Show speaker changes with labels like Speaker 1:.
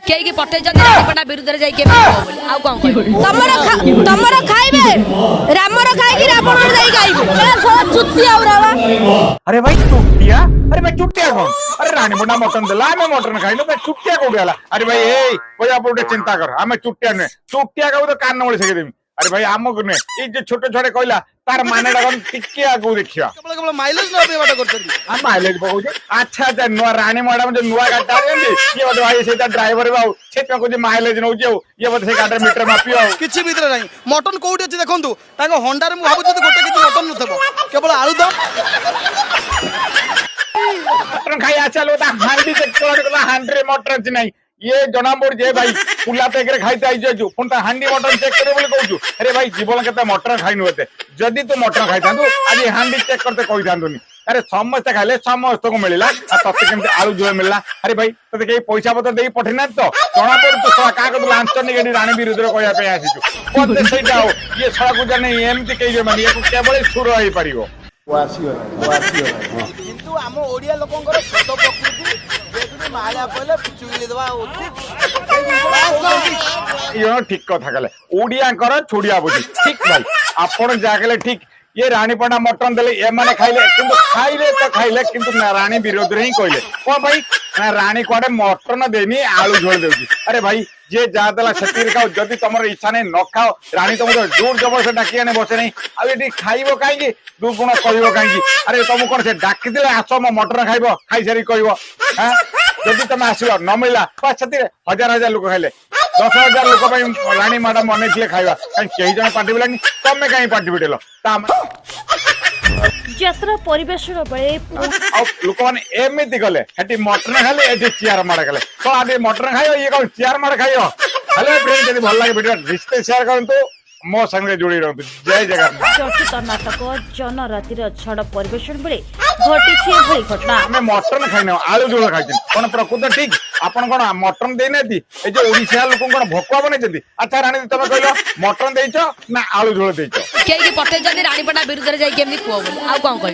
Speaker 1: केई की पटे जदी रानीपटा विरुद्ध रे जाई के बोली आ कोन कोइ
Speaker 2: तमर खाइबे रामर खाइ कि रावण रे जाई खाइबे एला सब चुत्ती आउरावा।
Speaker 3: अरे भाई चुटिया, अरे भाई चुटिया कौन? अरे रानीपटा मटन देला आमे मटन खाइलो भाई चुटिया कोड गला। अरे भाई ए कोई आप चिंता कर आमे चुटिया ने चुटिया का तो कान नळे सके देमी। अरे भाई आमको ने ए जे छोटे छोटे कहला तार माने डगन टिके आगु देखिया
Speaker 4: केवल केवल माइलेज ना बेवाटा करछथि
Speaker 3: आ माइलेज बहु जे अच्छा अच्छा नुआ रानी मैडम जो नुआ गाड़ी आरंदी ये बत भाई सेटा ड्राइवर बाऊ सेटा को जे माइलेज नउ जेउ ये बत से गाड़ी मीटर मापियो
Speaker 4: किछि भीतर नाही मटन कोउठी अछि देखंतु ताको होंडा रे मु भाबु जति गोटे किछि मटन नथबो केवल आलू दम
Speaker 3: मटन खाई आचलो ता हांडी चेक करला हांडी मटन छि नाही ये जना मोर जे भाई पुला पेक रे खाइते आई जो पुन ता हांडी मटन चेक करे बोले कहू अरे भाई जीवन केते मटन खाइनु होते जदी तू मटन खाइतांतु आज हांडी चेक करते कहि थांतुनी। अरे समस्त खाइले समस्त को मिलला आ तते केमते आलू झोल मिलला। अरे भाई तते के पैसा पत्र देई पठिना तो जना पर तो सला का को लांच ने गेडी रानी विरुद्ध रे कहया पे आसीछु कोते सेटा हो ये सला को जाने एमती कहि माने ये केवल सुर होई परियो
Speaker 4: किंतु हम ओडिया लोकंकर छोट प्रकृति जेतुनी माला पले चुगली देबा
Speaker 3: ये ठीक कथा कहले ओडिया कर छोड़िया बुझी ठीक भाई आपण जागले ठीक ये रानीपटा मटन देले ए माने खाइले किंतु खाइले किंतु रानी विरोध रे ही कहले को भाई ना रानी कोडे मटन देनी आलू झोल देउची। अरे भाई जे जा देला सतीर खाओ जदी तमर इच्छा नै न खाओ रानी तुमको जोर जबरदस्त डाकी आने बसे नै आ एटी खाइबो काई की दु गुण कहबो काई की। अरे तुम कोन से डाकी दिले आसो म मटन खाइबो खाइ सारी कहबो हां जदी तुम आसीबो न मिलला बस सतीर हजार हजार लोक खाइले 10,000 लोक भाई रानी मैडम मने थिले खाइबा कई जण पार्टी बिलानी तमे काई पार्टी बिटेलो ता
Speaker 2: यात्रा परिवेशन बेले
Speaker 3: आ लोक माने एमिति गले हेटी मटन खाले एटी चेयर मार गले तो आदि मटन खायो ये कौन चेयर मार खायो। हेलो फ्रेंड जदी भल लागे वीडियो रिश्ते शेयर करंतु मो संगे जोड़ी रहंतु जय जगन्नाथ।
Speaker 2: चर्चित नाटक जनरातिर छड़ परिवेशन बेले घटी एभली घटना
Speaker 3: आमे मटन खाइनो आलू झोल खाइछन कोन प्रकृत ठीक आपण कोन मटन देई नेती ए जे ओडिसा लोक कोन भोकवा बने जदी अच्छा रानी तमे कहलो मटन देइछो ना आलू झोल देइछो
Speaker 1: केई की पटे जदी रानीपटा विरुद्ध रे जाई के बोली आ कोन कोइ